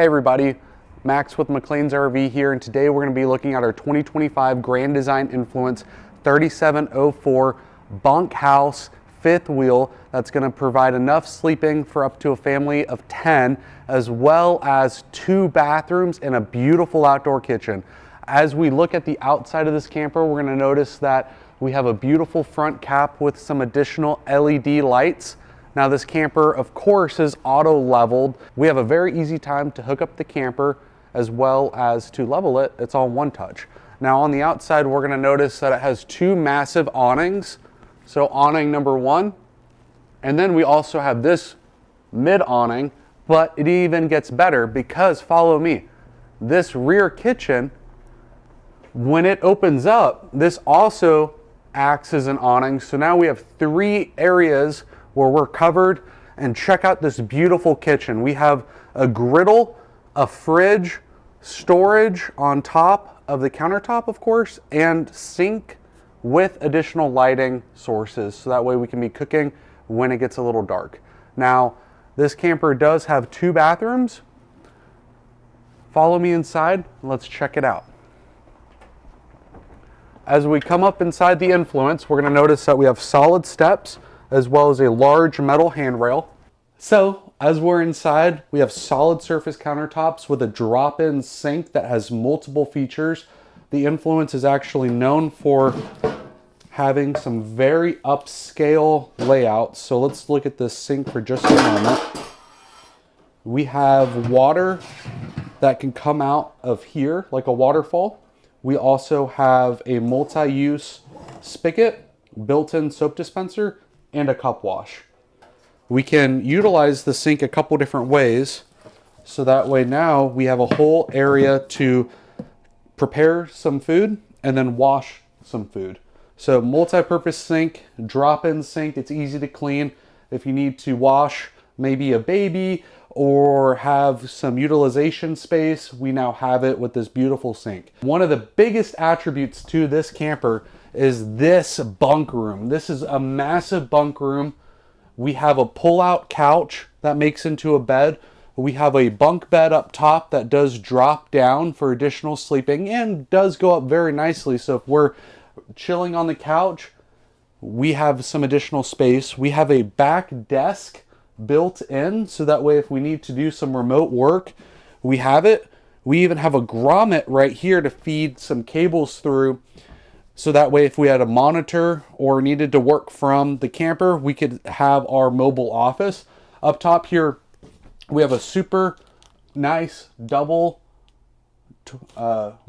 Hey everybody, Max with McLean's RV here, and today we're going to be looking at our 2025 Grand Design Influence 3704 bunkhouse fifth wheel that's going to provide enough sleeping for up to a family of 10, as well as 2 bathrooms and a beautiful outdoor kitchen. As we look at the outside of this camper, we're going to notice that we have a beautiful front cap with some additional LED lights. Now this camper, of course, is auto leveled. We have a very easy time to hook up the camper as well as to level it. It's all one touch. Now on the outside, we're gonna notice that it has 2 massive awnings. So awning number 1, and then we also have this mid awning, but it even gets better because, follow me, this rear kitchen, when it opens up, this also acts as an awning. So now we have 3 areas where we're covered, and check out this beautiful kitchen. We have a griddle, a fridge, storage on top of the countertop, of course, and sink with additional lighting sources. So that way we can be cooking when it gets a little dark. Now, this camper does have 2 bathrooms. Follow me inside, let's check it out. As we come up inside the Influence, we're gonna notice that we have solid steps as well as a large metal handrail. So as we're inside, we have solid surface countertops with a drop-in sink that has multiple features. The Influence is actually known for having some very upscale layouts. So let's look at this sink for just a moment. We have water that can come out of here like a waterfall. We also have a multi-use spigot, built-in soap dispenser, and a cup wash. We can utilize the sink a couple different ways, so that way now we have a whole area to prepare some food and then wash some food. So multi-purpose sink, drop-in sink, it's easy to clean. If you need to wash maybe a baby or have some utilization space, we now have it with this beautiful sink. One of the biggest attributes to this camper is this bunk room. This is a massive bunk room. We have a pull-out couch that makes into a bed. We have a bunk bed up top that does drop down for additional sleeping and does go up very nicely. So if we're chilling on the couch, we have some additional space. We have a back desk built in, so that way if we need to do some remote work, we have it. We even have a grommet right here to feed some cables through, so that way if we had a monitor or needed to work from the camper, we could have our mobile office. Up top here, we have a super nice we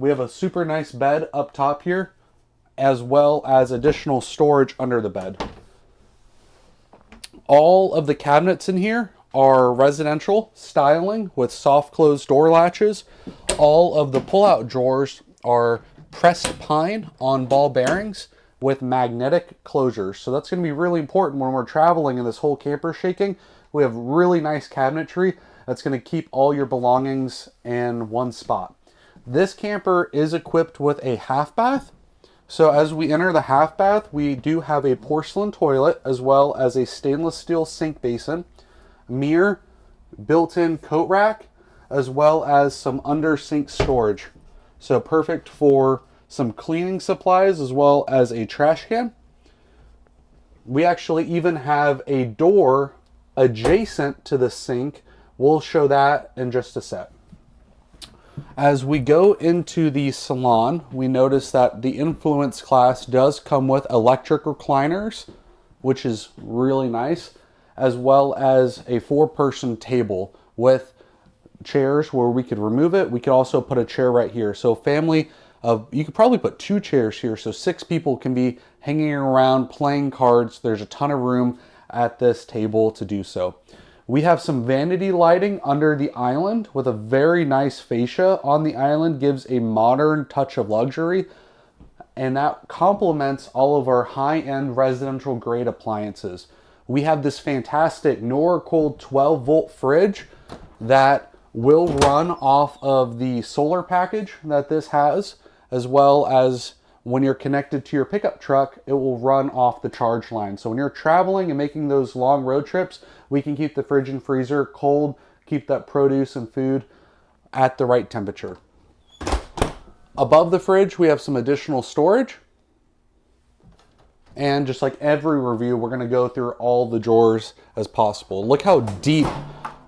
have a super nice bed up top here, as well as additional storage under the bed. All of the cabinets in here are residential styling with soft closed door latches. All of the pull-out drawers are pressed pine on ball bearings with magnetic closures. So that's going to be really important when we're traveling and this whole camper shaking. We have really nice cabinetry that's going to keep all your belongings in one spot. This camper is equipped with a half bath. So as we enter the half bath, we do have a porcelain toilet as well as a stainless steel sink basin, mirror, built-in coat rack, as well as some under sink storage. So perfect for some cleaning supplies as well as a trash can. We actually even have a door adjacent to the sink. We'll show that in just a sec. As we go into the salon, we notice that the Influence class does come with electric recliners, which is really nice, as well as a 4-person table with chairs where we could remove it. We could also put a chair right here. So family of, you could probably put 2 chairs here, so 6 people can be hanging around playing cards. There's a ton of room at this table to do so. We have some vanity lighting under the island with a very nice fascia on the island, gives a modern touch of luxury, and that complements all of our high-end residential grade appliances. We have this fantastic Norcold 12-volt fridge that will run off of the solar package that this has, as well as when you're connected to your pickup truck, it will run off the charge line. So when you're traveling and making those long road trips, we can keep the fridge and freezer cold, keep that produce and food at the right temperature. Above the fridge, we have some additional storage. And just like every review, we're gonna go through all the drawers as possible. Look how deep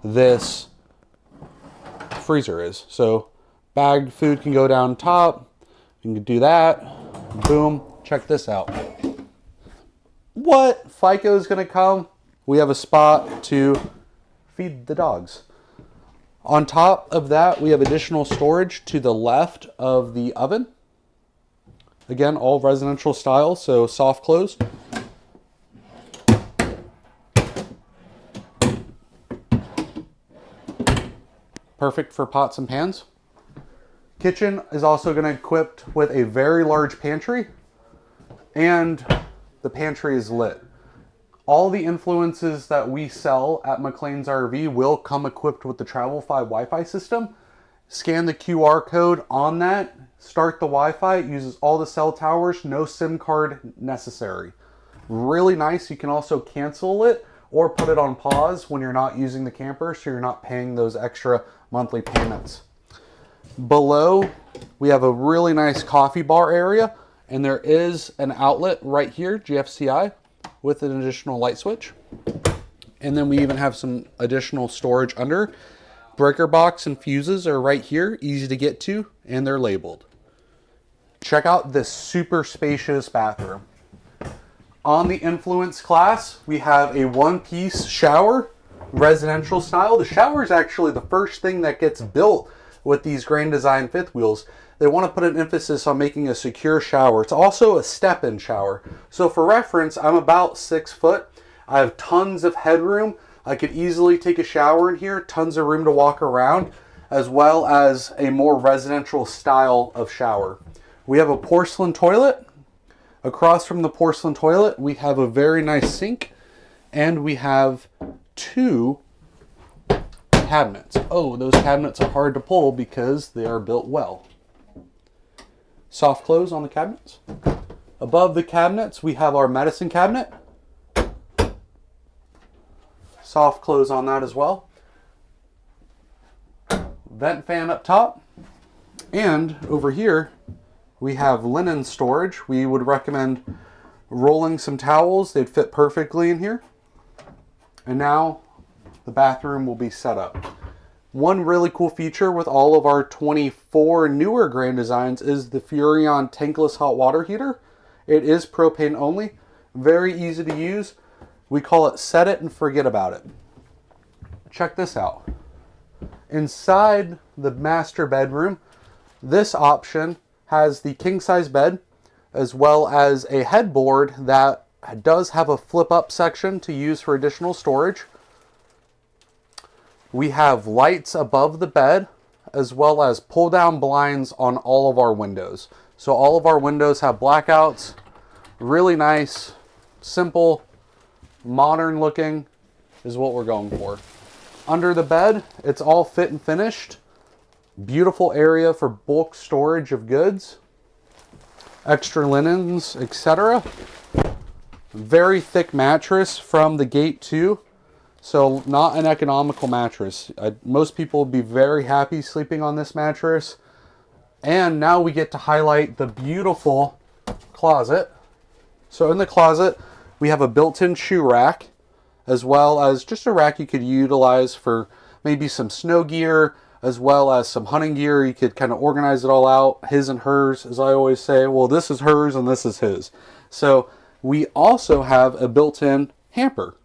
this freezer is. So bagged food can go down top. You can do that. Boom. Check this out. What? FICO is gonna come. We have a spot to feed the dogs. On top of that, we have additional storage to the left of the oven. Again, all residential style, so soft close. Perfect for pots and pans. Kitchen is also going to be equipped with a very large pantry, and the pantry is lit. All the influences that we sell at McLean's RV will come equipped with the TravelFi Wi-Fi system. Scan the QR code on that, start the Wi-Fi. It uses all the cell towers, no SIM card necessary. Really nice. You can also cancel it or put it on pause when you're not using the camper, so you're not paying those extra monthly payments. Below, we have a really nice coffee bar area, and there is an outlet right here, GFCI, with an additional light switch. And then we even have some additional storage under. Breaker box and fuses are right here, easy to get to, and they're labeled. Check out this super spacious bathroom. On the Influence class, we have a one-piece shower, residential style. The shower is actually the first thing that gets built with these Grand Design fifth wheels. They want to put an emphasis on making a secure shower. It's also a step-in shower. So for reference, I'm about 6 foot. I have tons of headroom. I could easily take a shower in here, tons of room to walk around, as well as a more residential style of shower. We have a porcelain toilet. Across from the porcelain toilet, we have a very nice sink, and we have 2 cabinets. Oh, those cabinets are hard to pull because they are built well. Soft close on the cabinets. Above the cabinets, we have our medicine cabinet. Soft close on that as well. Vent fan up top. And over here, we have linen storage. We would recommend rolling some towels. They'd fit perfectly in here. And now the bathroom will be set up. One really cool feature with all of our 24 newer Grand Designs is the Furrion tankless hot water heater. It is propane only, very easy to use. We call it set it and forget about it. Check this out. Inside the master bedroom, this option has the king size bed as well as a headboard that does have a flip up section to use for additional storage. We have lights above the bed as well as pull down blinds on all of our windows. So all of our windows have blackouts. Really nice, simple, modern looking is what we're going for. Under the bed, it's all fit and finished. Beautiful area for bulk storage of goods, extra linens, etc. Very thick mattress from the gate too. So not an economical mattress. Most people would be very happy sleeping on this mattress. And now we get to highlight the beautiful closet. So in the closet, we have a built-in shoe rack, as well as just a rack you could utilize for maybe some snow gear, as well as some hunting gear. You could kind of organize it all out, his and hers, as I always say. Well, this is hers and this is his. So we also have a built-in hamper.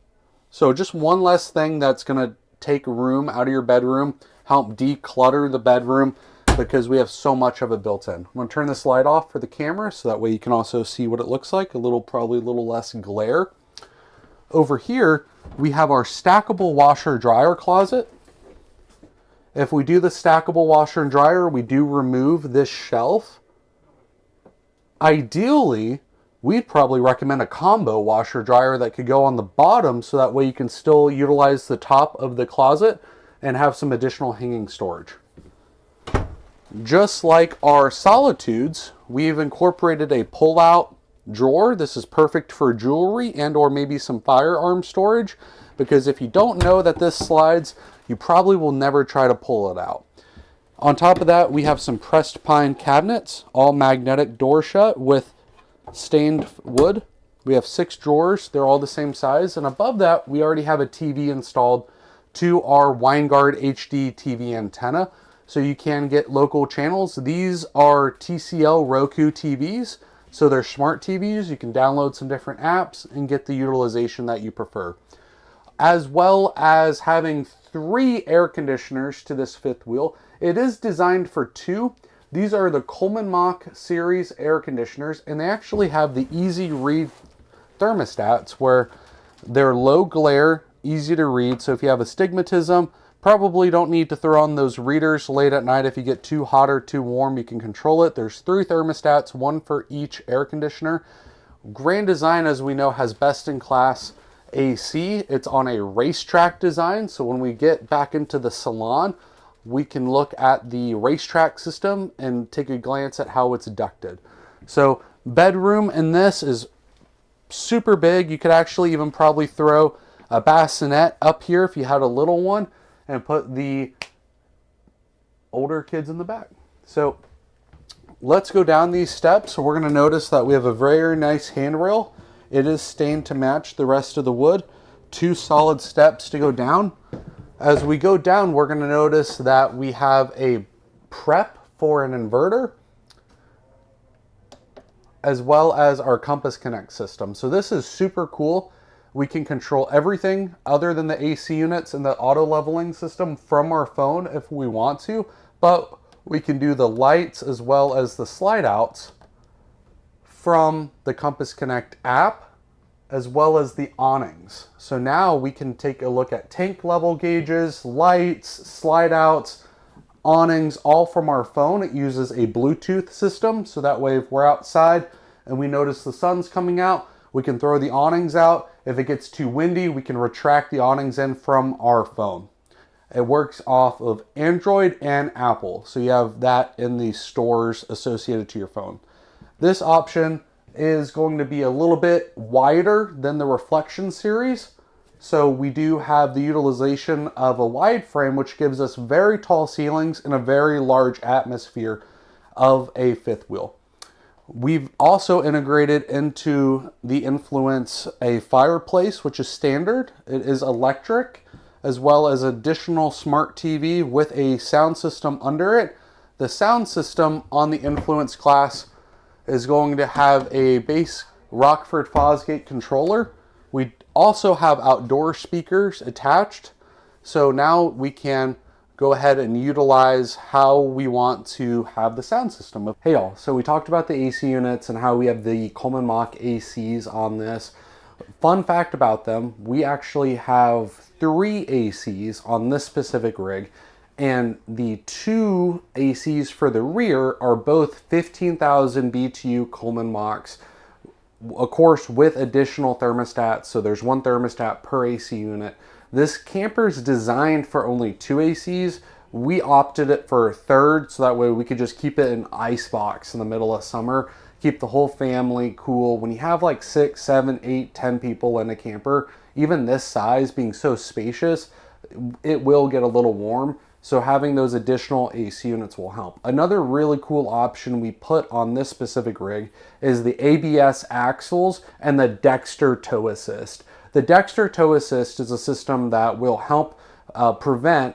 So just one less thing that's going to take room out of your bedroom, help declutter the bedroom, because we have so much of it built in. I'm going to turn this light off for the camera so that way you can also see what it looks like, probably a little less glare. Over here, we have our stackable washer dryer closet. If we do the stackable washer and dryer, we do remove this shelf. Ideally, we'd probably recommend a combo washer dryer that could go on the bottom so that way you can still utilize the top of the closet and have some additional hanging storage. Just like our solitudes, we've incorporated a pull-out drawer. This is perfect for jewelry and or maybe some firearm storage, because if you don't know that this slides, you probably will never try to pull it out. On top of that, we have some pressed pine cabinets, all magnetic door shut with stained wood. We have 6 drawers. They're all the same size. And above that, we already have a TV installed to our WineGuard HD TV antenna. So you can get local channels. These are TCL Roku TVs. So they're smart TVs. You can download some different apps and get the utilization that you prefer. As well as having 3 air conditioners to this fifth wheel. It is designed for 2. These are the Coleman Mach series air conditioners, and they actually have the easy read thermostats where they're low glare, easy to read. So if you have astigmatism, probably don't need to throw on those readers late at night. If you get too hot or too warm, you can control it. There's 3 thermostats, 1 for each air conditioner. Grand Design, as we know, has best in class AC. It's on a racetrack design. So when we get back into the salon, we can look at the racetrack system and take a glance at how it's ducted. So bedroom in this is super big. You could actually even probably throw a bassinet up here if you had a little one and put the older kids in the back. So let's go down these steps. So we're going to notice that we have a very nice handrail. It is stained to match the rest of the wood. 2 solid steps to go down. As we go down, we're going to notice that we have a prep for an inverter, as well as our Compass Connect system. So this is super cool. We can control everything other than the AC units and the auto leveling system from our phone if we want to, but we can do the lights as well as the slide outs from the Compass Connect app, as well as the awnings. So now we can take a look at tank level gauges, lights, slide outs, awnings, all from our phone. It uses a Bluetooth system, so that way if we're outside and we notice the sun's coming out, we can throw the awnings out. If it gets too windy, we can retract the awnings in from our phone. It works off of Android and Apple, so you have that in the stores associated to your phone. This option is going to be a little bit wider than the Reflection series. So we do have the utilization of a wide frame, which gives us very tall ceilings and a very large atmosphere of a fifth wheel. We've also integrated into the Influence a fireplace, which is standard. It is electric, as well as additional smart TV with a sound system under it. The sound system on the Influence class is going to have a base Rockford Fosgate controller. We also have outdoor speakers attached. So now we can go ahead and utilize how we want to have the sound system. Hey y'all, so we talked about the AC units and how we have the Coleman Mach ACs on this. Fun fact about them, we actually have 3 ACs on this specific rig, and the 2 ACs for the rear are both 15,000 BTU Coleman Machs, of course with additional thermostats. So there's 1 thermostat per AC unit. This camper is designed for only 2 ACs. We opted it for a 3rd, so that way we could just keep it in icebox in the middle of summer, keep the whole family cool. When you have like 6, 7, 8, 10 people in a camper, even this size being so spacious, it will get a little warm. So having those additional AC units will help. Another really cool option we put on this specific rig is the ABS axles and the Dexter Tow Assist. The Dexter Tow Assist is a system that will help prevent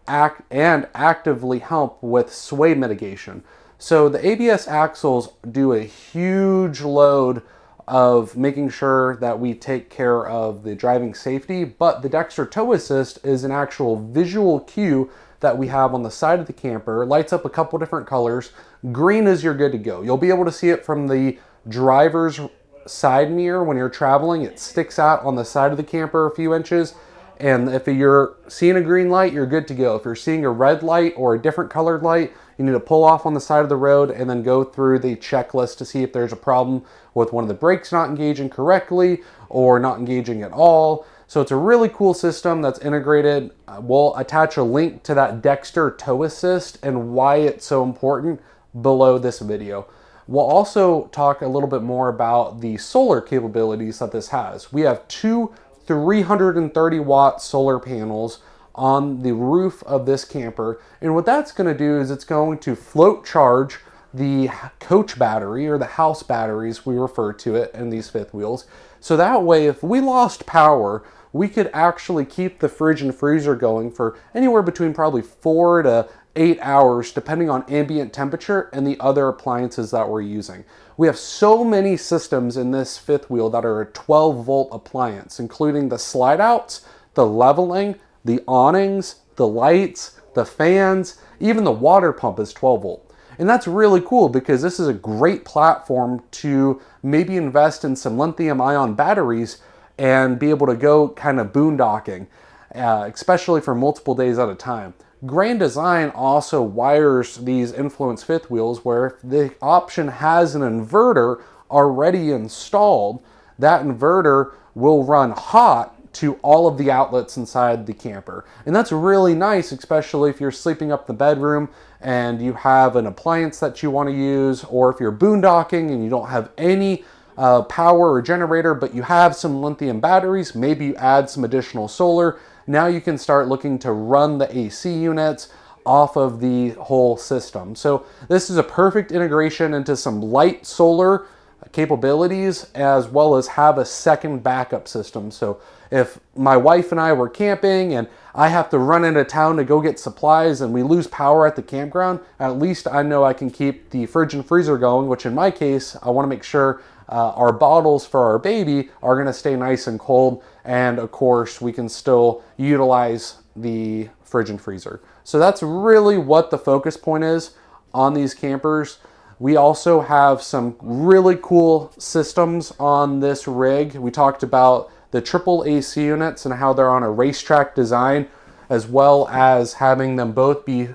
and actively help with sway mitigation. So the ABS axles do a huge load of making sure that we take care of the driving safety, but the Dexter Tow Assist is an actual visual cue that we have on the side of the camper. It lights up a couple different colors. Green is you're good to go. You'll be able to see it from the driver's side mirror when you're traveling. It sticks out on the side of the camper a few inches, and if you're seeing a green light, you're good to go. If you're seeing a red light or a different colored light, you need to pull off on the side of the road and then go through the checklist to see if there's a problem with one of the brakes not engaging correctly or not engaging at all. So it's a really cool system that's integrated. We'll attach a link to that Dexter Tow Assist and why it's so important below this video. We'll also talk a little bit more about the solar capabilities that this has. We have 2 330 watt solar panels on the roof of this camper. And what that's going to do is it's going to float charge the coach battery, or the house batteries we refer to it in these fifth wheels. So that way, if we lost power, we could actually keep the fridge and freezer going for anywhere between probably 4 to 8 hours, depending on ambient temperature and the other appliances that we're using. We have so many systems in this fifth wheel that are a 12-volt appliance, including the slide outs, the leveling, the awnings, the lights, the fans, even the water pump is 12 volt. And that's really cool because this is a great platform to maybe invest in some lithium ion batteries and be able to go kind of boondocking, especially for multiple days at a time. Grand Design also wires these Influence fifth wheels where if the option has an inverter already installed, that inverter will run hot to all of the outlets inside the camper. And that's really nice, especially if you're sleeping up in the bedroom and you have an appliance that you want to use, or if you're boondocking and you don't have any power or generator, but you have some lithium batteries, maybe you add some additional solar. Now you can start looking to run the AC units off of the whole system. So this is a perfect integration into some light solar capabilities, as well as have a second backup system. So if my wife and I were camping and I have to run into town to go get supplies and we lose power at the campground, at least I know I can keep the fridge and freezer going, which in my case, I want to make sure our bottles for our baby are going to stay nice and cold. And of course, we can still utilize the fridge and freezer. So that's really what the focus point is on these campers. We also have some really cool systems on this rig. We talked about the triple AC units and how they're on a racetrack design, as well as having them both be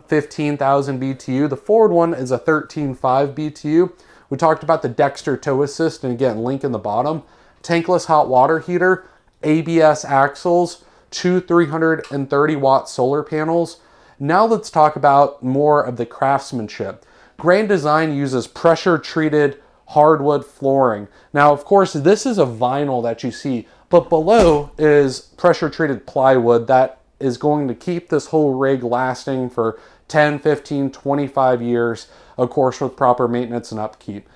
15,000 BTU. The forward one is a 13.5 BTU. We talked about the Dexter tow assist, and again, link in the bottom. Tankless hot water heater, ABS axles, 2 330 watt solar panels. Now let's talk about more of the craftsmanship. Grand Design uses pressure treated hardwood flooring. Now, of course, this is a vinyl that you see, but below is pressure treated plywood that is going to keep this whole rig lasting for 10, 15, 25 years, of course, with proper maintenance and upkeep.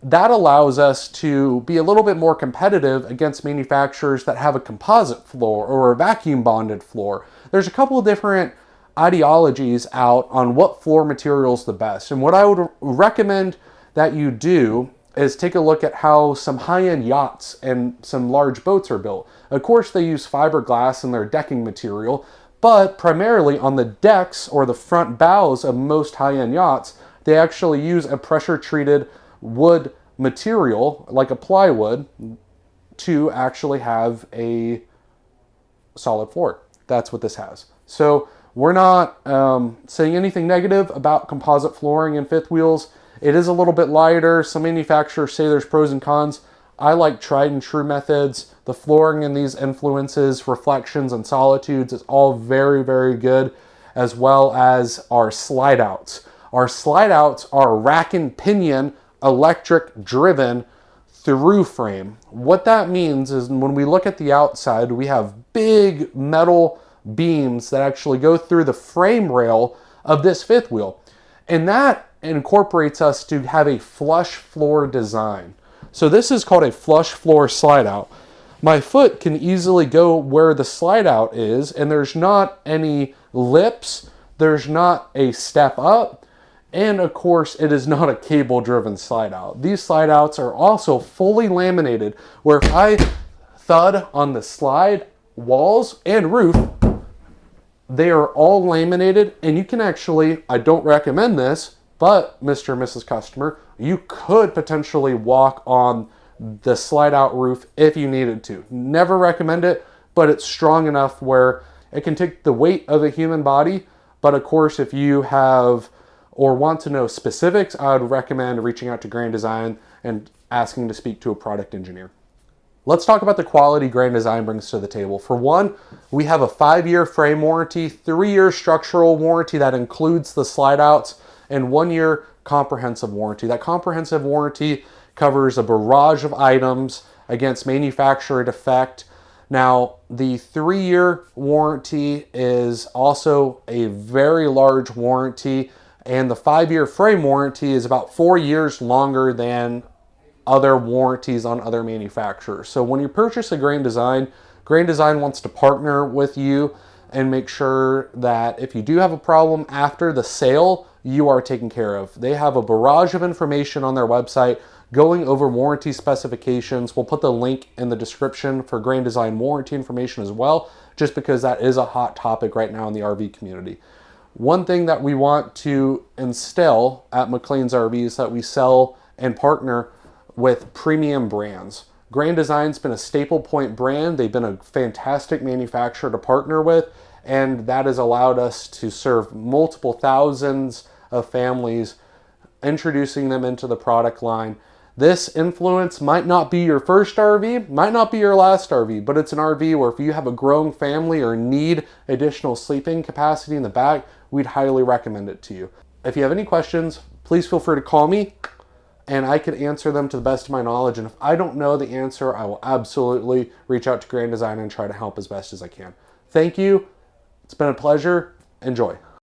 That allows us to be a little bit more competitive against manufacturers that have a composite floor or a vacuum bonded floor. There's a couple of different ideologies out on what floor material is the best. And what I would recommend that you do is take a look at how some high-end yachts and some large boats are built. Of course, they use fiberglass in their decking material, but primarily on the decks or the front bows of most high-end yachts, they actually use a pressure-treated wood material, like a plywood, to actually have a solid floor. That's what this has. So we're not saying anything negative about composite flooring and fifth wheels. It is a little bit lighter. Some manufacturers say there's pros and cons. I like tried and true methods. The flooring in these Influences, Reflections, and Solitudes is all very, very good, as well as our slide outs. Our slide outs are rack and pinion, electric driven through frame. What that means is when we look at the outside, we have big metal beams that actually go through the frame rail of this fifth wheel. And that incorporates us to have a flush floor design. So this is called a flush floor slide out. My foot can easily go where the slide out is, and there's not any lips, there's not a step up, and of course it is not a cable driven slide out. These slide outs are also fully laminated, where if I thud on the slide walls and roof, they are all laminated, and you can actually, I don't recommend this, but Mr. and Mrs. Customer, you could potentially walk on the slide out roof if you needed to. Never recommend it, but it's strong enough where it can take the weight of a human body. But of course, if you have or want to know specifics, I would recommend reaching out to Grand Design and asking to speak to a product engineer. Let's talk about the quality Grand Design brings to the table. For one, we have a 5-year frame warranty, 3-year structural warranty that includes the slide outs, and 1-year comprehensive warranty. That comprehensive warranty covers a barrage of items against manufacturer defect. Now, the 3-year warranty is also a very large warranty, and the 5-year frame warranty is about 4 years longer than other warranties on other manufacturers. So when you purchase a Grand Design wants to partner with you and make sure that if you do have a problem after the sale, you are taken care of. They have a barrage of information on their website going over warranty specifications. We'll put the link in the description for Grand Design warranty information as well, just because that is a hot topic right now in the RV community. One thing that we want to instill at McLean's RV is that we sell and partner with premium brands. Grand Design's been a staple point brand. They've been a fantastic manufacturer to partner with, and that has allowed us to serve multiple thousands of families, introducing them into the product line. This influence might not be your first RV, might not be your last RV, but it's an RV where if you have a growing family or need additional sleeping capacity in the back, we'd highly recommend it to you. If you have any questions, please feel free to call me and I can answer them to the best of my knowledge. And if I don't know the answer, I will absolutely reach out to Grand Design and try to help as best as I can. Thank you. It's been a pleasure. Enjoy.